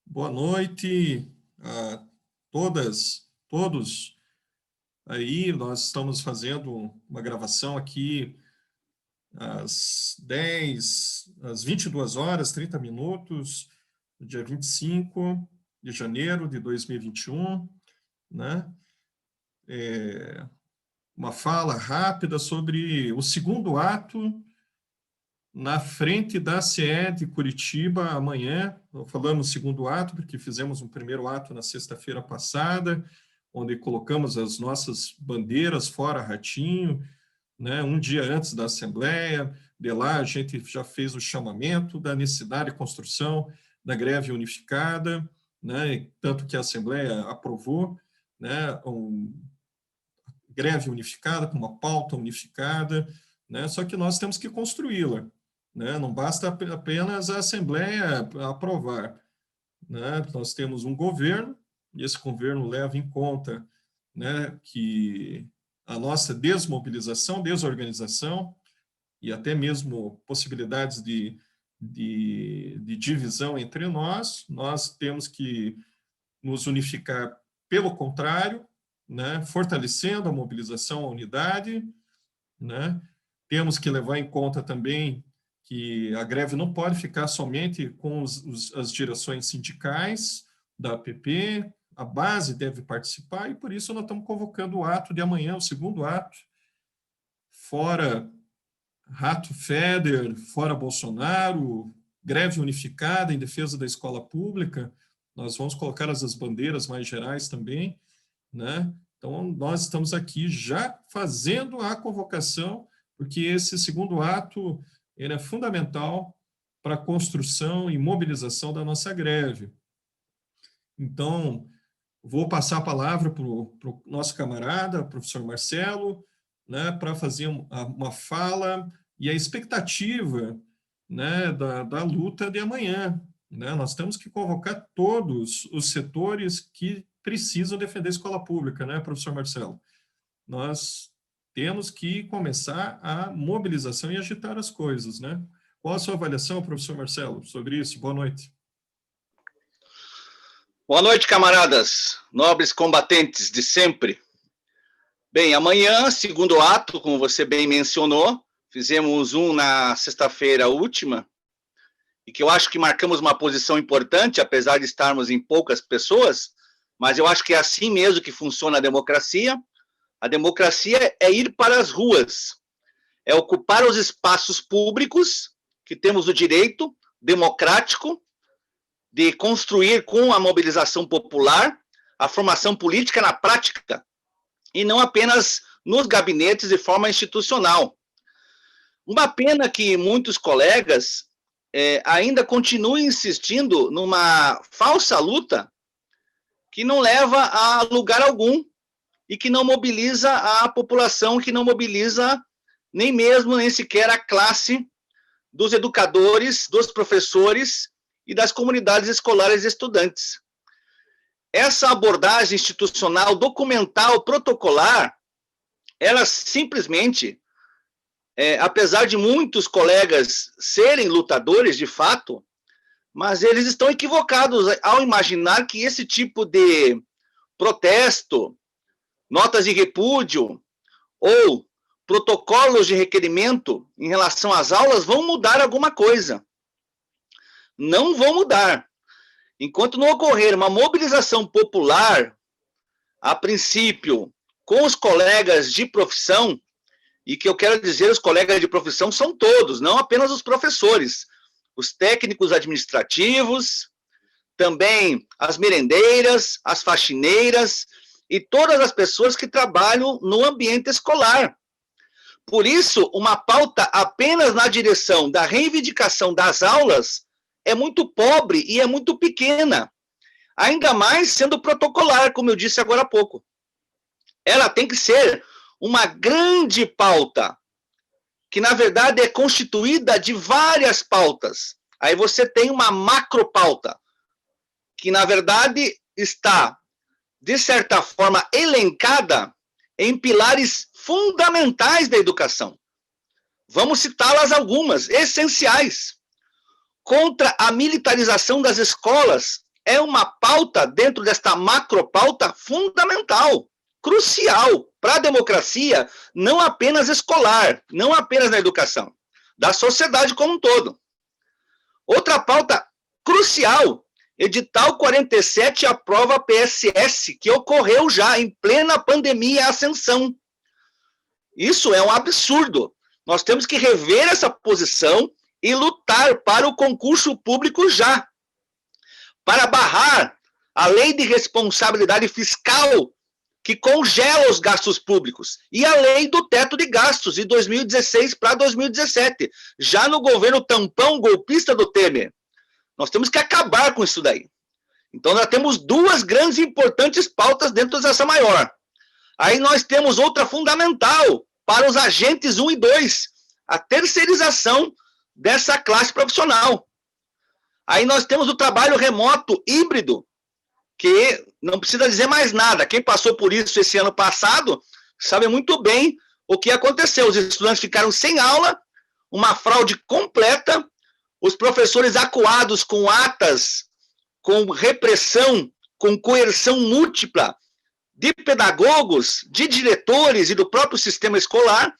Boa noite a todas, todos. Aí nós estamos fazendo uma gravação aqui às 22 horas, 30 minutos, no dia 25 de janeiro de 2021, né? Uma fala rápida sobre o segundo ato na frente da CE de Curitiba amanhã. Falamos segundo ato porque fizemos um primeiro ato na sexta-feira passada, onde colocamos as nossas bandeiras fora Ratinho, né, um dia antes da Assembleia. De lá a gente já fez o chamamento da necessidade de construção da greve unificada, né, tanto que a Assembleia aprovou, né, greve unificada, com uma pauta unificada, né, só que nós temos que construí-la, né, não basta apenas a Assembleia aprovar, né, nós temos um governo, e esse governo leva em conta, né, que a nossa desmobilização, desorganização, e até mesmo possibilidades de divisão entre nós temos que nos unificar pelo contrário, né, fortalecendo a mobilização, a unidade, né, temos que levar em conta também que a greve não pode ficar somente com as direções sindicais da APP, a base deve participar, e por isso nós estamos convocando o ato de amanhã, o segundo ato, fora Rato Feder, fora Bolsonaro, greve unificada em defesa da escola pública. Nós vamos colocar as bandeiras mais gerais também, né? Então, nós estamos aqui já fazendo a convocação, porque esse segundo ato ele é fundamental para a construção e mobilização da nossa greve. Então, vou passar a palavra para o nosso camarada, professor Marcelo, né, para fazer uma fala e a expectativa, né, da luta de amanhã, né? Nós temos que convocar todos os setores que precisam defender a escola pública, né, professor Marcelo? Nós temos que começar a mobilização e agitar as coisas, né? Qual a sua avaliação, professor Marcelo, sobre isso? Boa noite. Boa noite, camaradas, nobres combatentes de sempre. Bem, amanhã, segundo ato, como você bem mencionou, fizemos um na sexta-feira última, e que eu acho que marcamos uma posição importante, apesar de estarmos em poucas pessoas, mas eu acho que é assim mesmo que funciona a democracia. A democracia é ir para as ruas, é ocupar os espaços públicos que temos o direito democrático de construir com a mobilização popular a formação política na prática, e não apenas nos gabinetes de forma institucional. Uma pena que muitos colegas ainda continuem insistindo numa falsa luta que não leva a lugar algum e que não mobiliza a população, que não mobiliza nem sequer a classe dos educadores, dos professores e das comunidades escolares e estudantes. Essa abordagem institucional, documental, protocolar, ela simplesmente, apesar de muitos colegas serem lutadores de fato, mas eles estão equivocados ao imaginar que esse tipo de protesto, notas de repúdio ou protocolos de requerimento em relação às aulas vão mudar alguma coisa. Não vão mudar. Enquanto não ocorrer uma mobilização popular, a princípio, com os colegas de profissão, e que eu quero dizer, os colegas de profissão são todos, não apenas os professores, os técnicos administrativos, também as merendeiras, as faxineiras e todas as pessoas que trabalham no ambiente escolar. Por isso, uma pauta apenas na direção da reivindicação das aulas é muito pobre e é muito pequena, ainda mais sendo protocolar, como eu disse agora há pouco. Ela tem que ser uma grande pauta, que na verdade é constituída de várias pautas. Aí você tem uma macropauta, que na verdade está, de certa forma, elencada em pilares fundamentais da educação. Vamos citá-las algumas, essenciais. contra a militarização das escolas é uma pauta, dentro desta macropauta, fundamental, crucial para a democracia, não apenas escolar, não apenas na educação, da sociedade como um todo. Outra pauta crucial, edital 47 aprova a PSS, que ocorreu já em plena pandemia e ascensão. Isso é um absurdo. Nós temos que rever essa posição e lutar para o concurso público já, para barrar a lei de responsabilidade fiscal que congela os gastos públicos e a lei do teto de gastos de 2016 para 2017, já no governo tampão golpista do Temer. Nós temos que acabar com isso daí. Então, nós temos duas grandes e importantes pautas dentro dessa maior. Aí nós temos outra fundamental para os agentes 1 e 2, a terceirização dessa classe profissional. Aí nós temos o trabalho remoto híbrido, que não precisa dizer mais nada. Quem passou por isso esse ano passado sabe muito bem o que aconteceu. Os estudantes ficaram sem aula, uma fraude completa, os professores acuados com atas, com repressão, com coerção múltipla de pedagogos, de diretores e do próprio sistema escolar,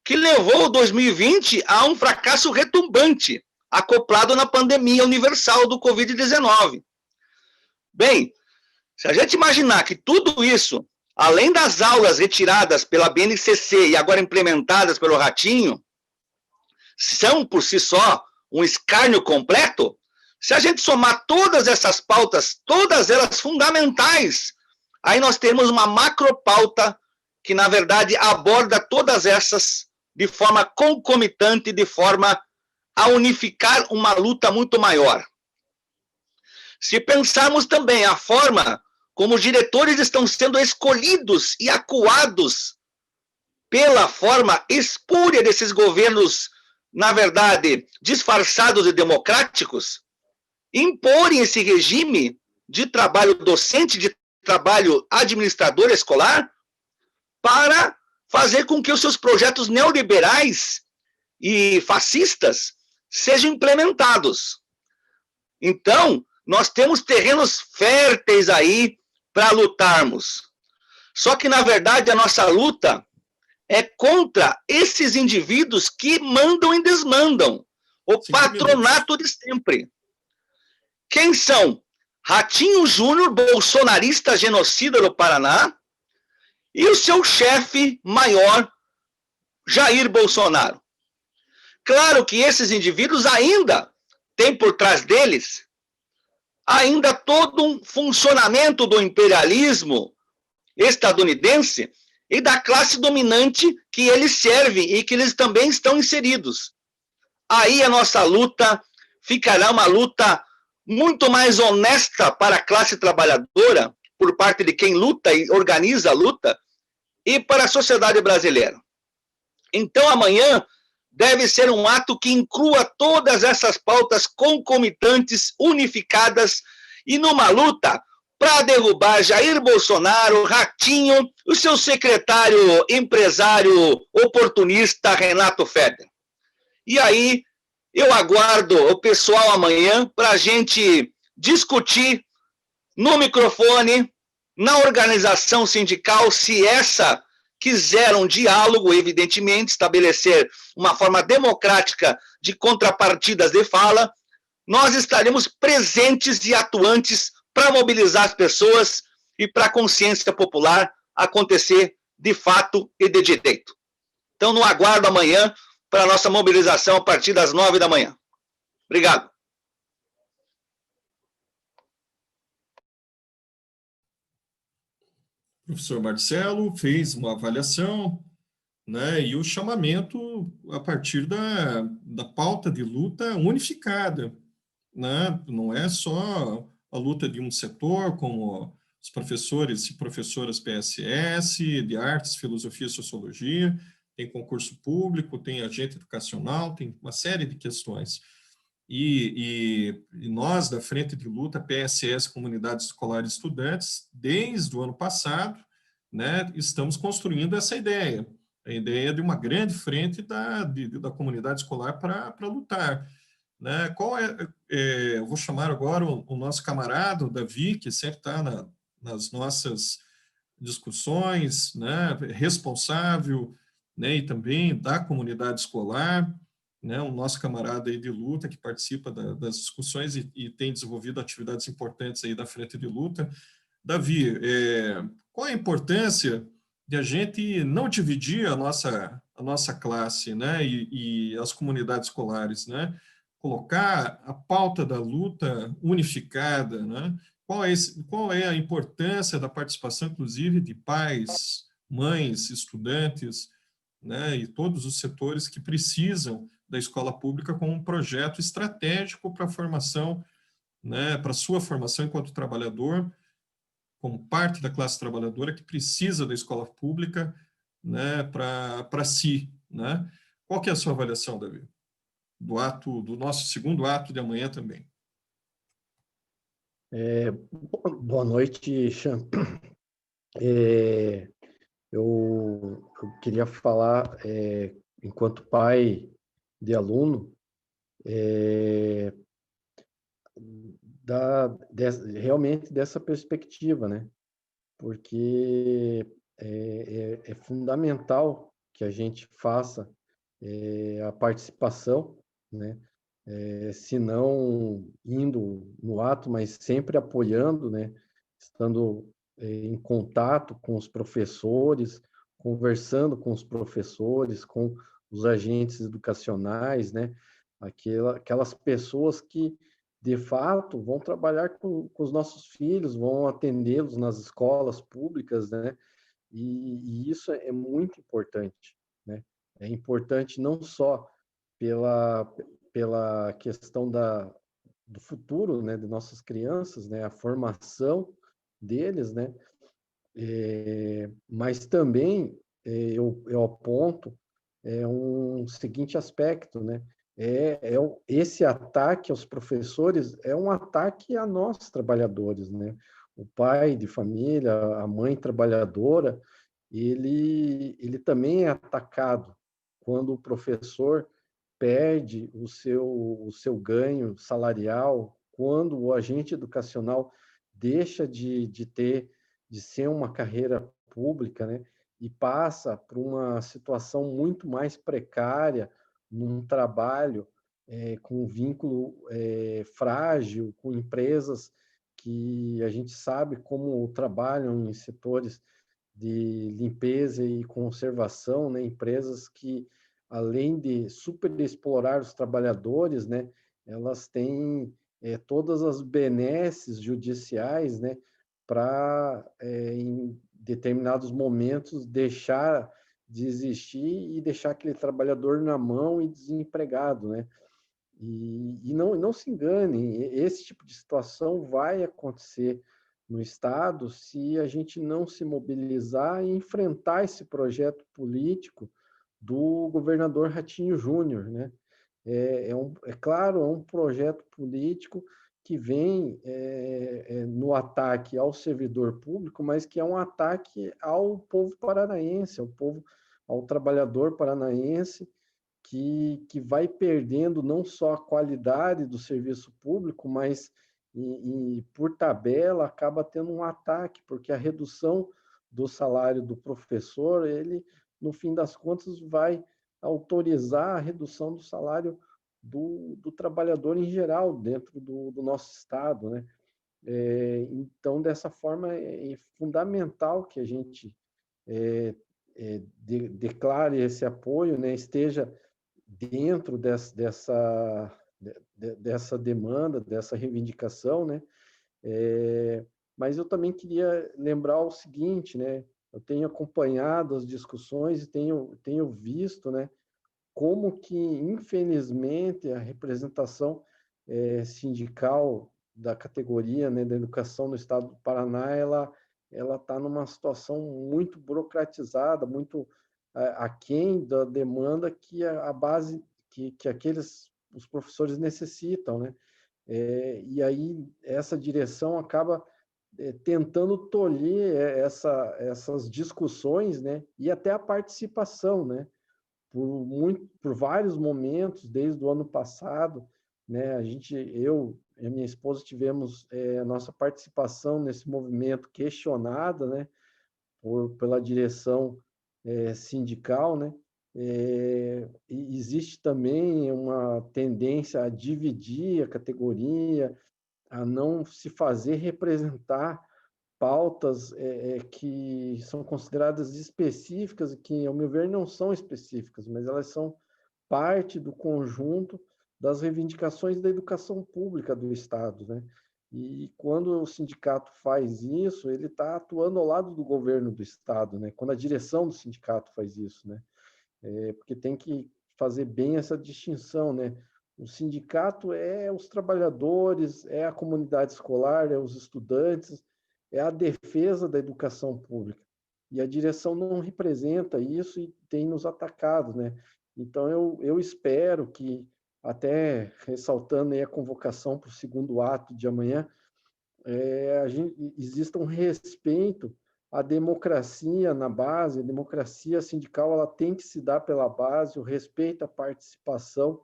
que levou 2020 a um fracasso retumbante, acoplado na pandemia universal do Covid-19. Bem, se a gente imaginar que tudo isso, além das aulas retiradas pela BNCC e agora implementadas pelo Ratinho, são por si só um escárnio completo, se a gente somar todas essas pautas, todas elas fundamentais, aí nós temos uma macropauta que, na verdade, aborda todas essas de forma concomitante, de forma a unificar uma luta muito maior. Se pensarmos também a forma como os diretores estão sendo escolhidos e acuados pela forma espúria desses governos, na verdade, disfarçados e democráticos, imporem esse regime de trabalho docente, de trabalho administrador escolar, para fazer com que os seus projetos neoliberais e fascistas sejam implementados. Então, nós temos terrenos férteis aí para lutarmos. Só que, na verdade, a nossa luta é contra esses indivíduos que mandam e desmandam. O patronato de sempre. Quem são? Ratinho Júnior, bolsonarista genocida do Paraná, e o seu chefe maior, Jair Bolsonaro. Claro que esses indivíduos ainda têm por trás deles ainda todo um funcionamento do imperialismo estadunidense e da classe dominante que eles servem e que eles também estão inseridos. Aí a nossa luta ficará uma luta muito mais honesta para a classe trabalhadora, por parte de quem luta e organiza a luta, e para a sociedade brasileira. Então, amanhã deve ser um ato que inclua todas essas pautas concomitantes, unificadas, e numa luta para derrubar Jair Bolsonaro, Ratinho, o seu secretário empresário oportunista, Renato Feder. E aí, eu aguardo o pessoal amanhã para a gente discutir no microfone, na organização sindical, se essa quiser um diálogo, evidentemente, estabelecer uma forma democrática de contrapartidas de fala, nós estaremos presentes e atuantes para mobilizar as pessoas e para a consciência popular acontecer de fato e de direito. Então, no aguardo amanhã para a nossa mobilização a partir das 9 da manhã. Obrigado. O professor Marcelo fez uma avaliação, né, e o chamamento a partir da pauta de luta unificada, né, não é só a luta de um setor, como os professores e professoras PSS, de artes, filosofia e sociologia, tem concurso público, tem agente educacional, tem uma série de questões. E nós, da Frente de Luta, PSS, Comunidade Escolar e Estudantes, desde o ano passado, né, estamos construindo essa ideia, a ideia de uma grande frente da comunidade escolar para lutar. né? Eu vou chamar agora o nosso camarada, o Davi, que sempre está nas nossas discussões, né? Responsável, né? E também da comunidade escolar, né? O nosso camarada aí de luta, que participa das discussões e tem desenvolvido atividades importantes aí da frente de luta. Davi, qual a importância de a gente não dividir a nossa classe, né, e as comunidades escolares, né? Colocar a pauta da luta unificada, né? Qual é a importância da participação, inclusive, de pais, mães, estudantes, né, e todos os setores que precisam da escola pública como um projeto estratégico para a formação, né, para a sua formação enquanto trabalhador, como parte da classe trabalhadora que precisa da escola pública, né, para si, né? Qual que é a sua avaliação, Davi? Do nosso segundo ato de amanhã também. Boa noite, Chan. Eu queria falar, enquanto pai de aluno, realmente dessa perspectiva, né? Porque é fundamental que a gente faça a participação, né? Se não indo no ato, mas sempre apoiando, né? Estando em contato com os professores, conversando com os professores, com os agentes educacionais, né? Aquelas pessoas que, de fato, vão trabalhar com os nossos filhos, vão atendê-los nas escolas públicas, né? E isso é muito importante, né? É importante não só pela questão do futuro, né, de nossas crianças, né, a formação deles, né, mas também eu aponto um seguinte aspecto, né, esse ataque aos professores é um ataque a nós trabalhadores, né, o pai de família, a mãe trabalhadora, ele também é atacado quando o professor perde o seu ganho salarial, quando o agente educacional deixa de ser uma carreira pública, né, e passa por uma situação muito mais precária, num trabalho com um vínculo frágil, com empresas que a gente sabe como trabalham em setores de limpeza e conservação, né, empresas que além de superexplorar os trabalhadores, né, elas têm todas as benesses judiciais, né, para, em determinados momentos, deixar de existir e deixar aquele trabalhador na mão e desempregado, né? E não se engane, esse tipo de situação vai acontecer no Estado se a gente não se mobilizar e enfrentar esse projeto político do governador Ratinho Júnior, né? Claro, é um projeto político que vem no ataque ao servidor público, mas que é um ataque ao povo paranaense, ao trabalhador paranaense, que vai perdendo não só a qualidade do serviço público, mas por tabela acaba tendo um ataque, porque a redução do salário do professor, ele, no fim das contas, vai autorizar a redução do salário do trabalhador em geral dentro do nosso estado, né? Então, dessa forma, é fundamental que a gente declare esse apoio, né? Esteja dentro dessa demanda, dessa reivindicação, né? Mas eu também queria lembrar o seguinte, né? Eu tenho acompanhado as discussões e tenho visto, né, como que, infelizmente, a representação sindical da categoria, né, da educação no estado do Paraná, ela está numa situação muito burocratizada, muito aquém da demanda que a base, que os professores necessitam, né? E aí essa direção acaba tentando tolher essas discussões, né? E até a participação, né? Por vários momentos, desde o ano passado, né? Eu e a minha esposa tivemos a nossa participação nesse movimento questionada, né, pela direção sindical, né? E existe também uma tendência a dividir a categoria, a não se fazer representar pautas que são consideradas específicas e que, ao meu ver, não são específicas, mas elas são parte do conjunto das reivindicações da educação pública do Estado, né? E quando o sindicato faz isso, ele está atuando ao lado do governo do Estado, né? Quando a direção do sindicato faz isso, né? Porque tem que fazer bem essa distinção, né? O sindicato é os trabalhadores, é a comunidade escolar, é os estudantes, é a defesa da educação pública. E a direção não representa isso e tem nos atacado, né? Então, eu espero que, até ressaltando aí a convocação para o segundo ato de amanhã, exista um respeito à democracia na base, a democracia sindical ela tem que se dar pela base, o respeito à participação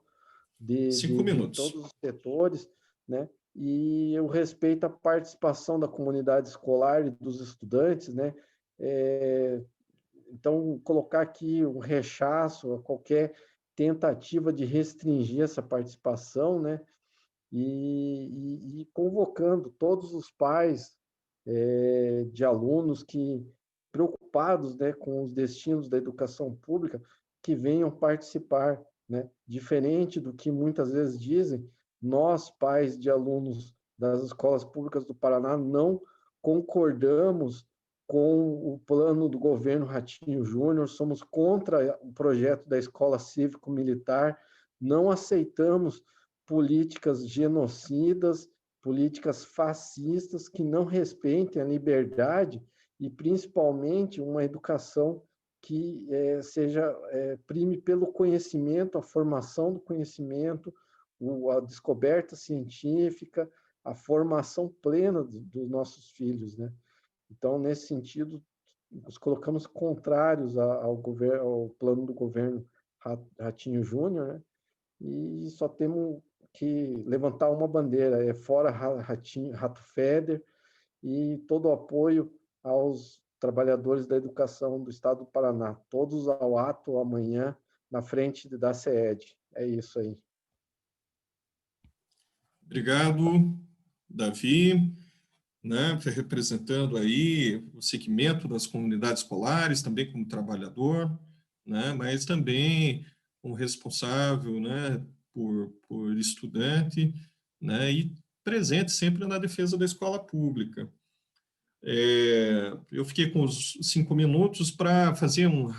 5 de minutos. todos os setores, né? E o respeito à participação da comunidade escolar e dos estudantes, né? Então, colocar aqui um rechaço a qualquer tentativa de restringir essa participação, né? E convocando todos os pais de alunos que preocupados, né, com os destinos da educação pública, que venham participar, né? Diferente do que muitas vezes dizem, nós, pais de alunos das escolas públicas do Paraná, não concordamos com o plano do governo Ratinho Júnior, somos contra o projeto da escola cívico-militar, não aceitamos políticas genocidas, políticas fascistas que não respeitem a liberdade e, principalmente, uma educação que prime pelo conhecimento, a formação do conhecimento, a descoberta científica, a formação plena dos nossos filhos, né? Então, nesse sentido, nos colocamos contrários ao plano do governo Ratinho Júnior, né? E só temos que levantar uma bandeira, fora Rato Feder, e todo o apoio aos trabalhadores da educação do Estado do Paraná, todos ao ato amanhã, na frente da SEED. É isso aí. Obrigado, Davi, né, representando aí o segmento das comunidades escolares, também como trabalhador, né, mas também como responsável, né, por estudante, né, e presente sempre na defesa da escola pública. Eu fiquei com os 5 minutos para fazer uma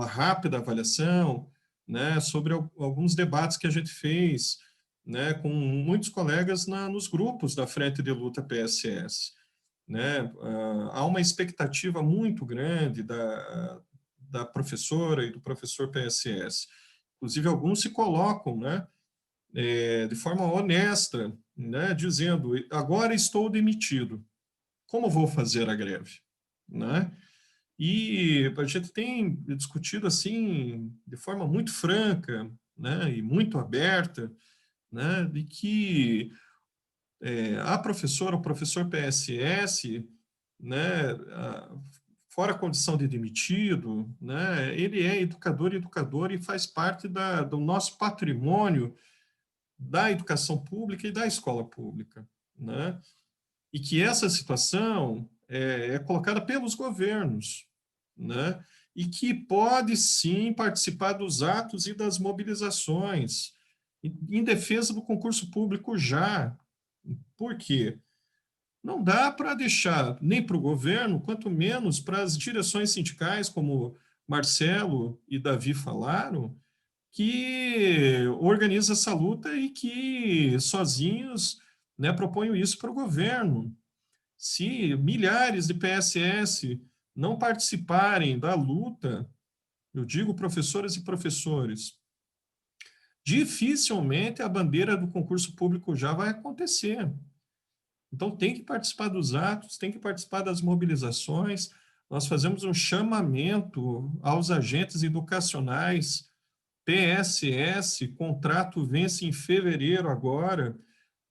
rápida avaliação, né, sobre alguns debates que a gente fez, né, com muitos colegas nos grupos da Frente de Luta PSS. Né? Há uma expectativa muito grande da professora e do professor PSS. Inclusive, alguns se colocam, né, de forma honesta, né, dizendo, agora estou demitido, como vou fazer a greve? Né? E a gente tem discutido assim, de forma muito franca, né, e muito aberta, né, de que a professora, o professor PSS, né, fora a condição de demitido, né, ele é educador e faz parte do nosso patrimônio da educação pública e da escola pública, né? E que essa situação é colocada pelos governos, né? E que pode sim participar dos atos e das mobilizações em defesa do concurso público já. Por quê? Não dá para deixar nem para o governo, quanto menos para as direções sindicais, como Marcelo e Davi falaram, que organiza essa luta e que sozinhos, né, propõem isso para o governo. Se milhares de PSS não participarem da luta, eu digo professoras e professores, dificilmente a bandeira do concurso público já vai acontecer. Então tem que participar dos atos, tem que participar das mobilizações. Nós fazemos um chamamento aos agentes educacionais, PSS, contrato vence em fevereiro agora,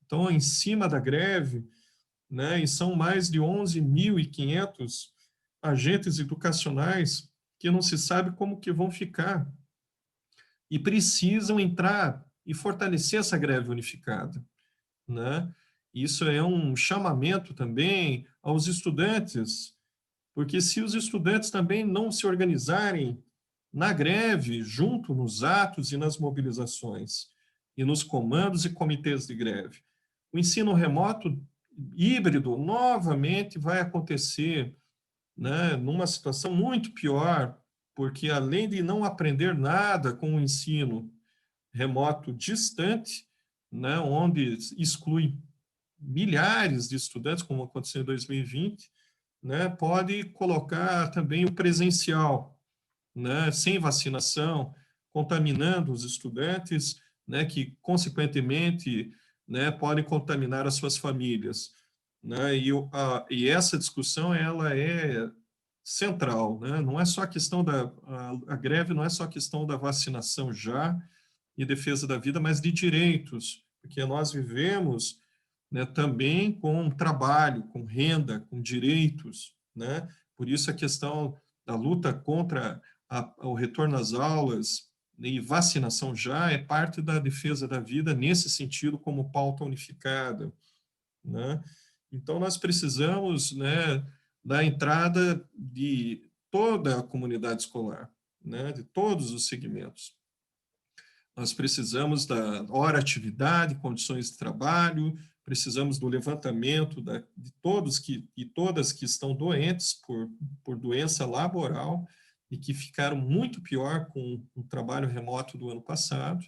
então em cima da greve, né? E são mais de 11.500 agentes educacionais que não se sabe como que vão ficar e precisam entrar e fortalecer essa greve unificada, né? Isso é um chamamento também aos estudantes, porque se os estudantes também não se organizarem na greve, junto nos atos e nas mobilizações, e nos comandos e comitês de greve, o ensino remoto híbrido novamente vai acontecer, né, numa situação muito pior, porque além de não aprender nada com o ensino remoto distante, né, onde exclui milhares de estudantes, como aconteceu em 2020, né, pode colocar também o presencial, né, sem vacinação, contaminando os estudantes, né, que, consequentemente, né, podem contaminar as suas famílias. Né, e essa discussão ela é central. Né, não é só a questão a greve não é só a questão da vacinação já e defesa da vida, mas de direitos, porque nós vivemos, né, também com trabalho, com renda, com direitos, né? Por isso a questão da luta contra o retorno às aulas e vacinação já é parte da defesa da vida nesse sentido como pauta unificada, né? Então nós precisamos, né, da entrada de toda a comunidade escolar, né, de todos os segmentos. Nós precisamos da hora atividade, condições de trabalho, precisamos do levantamento de todos e todas que estão doentes por doença laboral e que ficaram muito pior com o trabalho remoto do ano passado,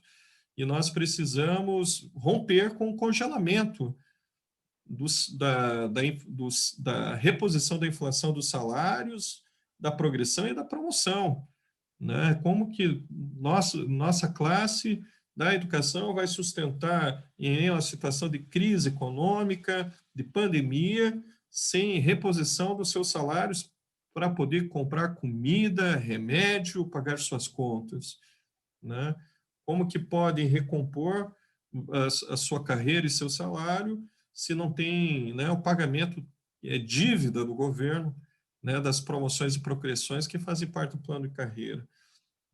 e nós precisamos romper com o congelamento da reposição da inflação dos salários, da progressão e da promoção. Né? Como que nossa classe da educação vai sustentar em uma situação de crise econômica, de pandemia, sem reposição dos seus salários para poder comprar comida, remédio, pagar suas contas, né? Como que podem recompor a sua carreira e seu salário se não tem, né, o pagamento dívida do governo, né, das promoções e progressões que fazem parte do plano de carreira.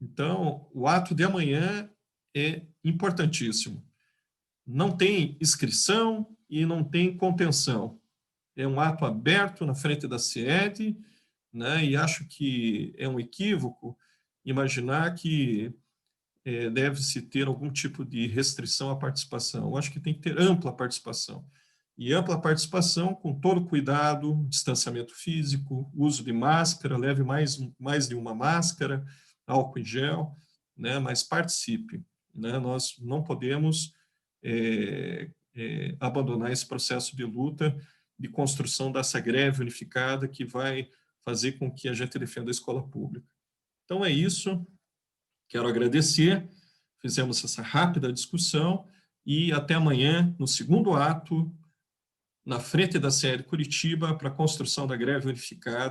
Então, o ato de amanhã é importantíssimo. Não tem inscrição e não tem contenção. É um ato aberto na frente da SED, né, e acho que é um equívoco imaginar que deve-se ter algum tipo de restrição à participação. Eu acho que tem que ter ampla participação. E ampla participação com todo cuidado, distanciamento físico, uso de máscara, leve mais de uma máscara, álcool em gel, né, mas participe. Né, nós não podemos abandonar esse processo de luta, de construção dessa greve unificada que vai fazer com que a gente defenda a escola pública. Então é isso, quero agradecer, fizemos essa rápida discussão e até amanhã, no segundo ato, na frente da SED Curitiba, para a construção da greve unificada.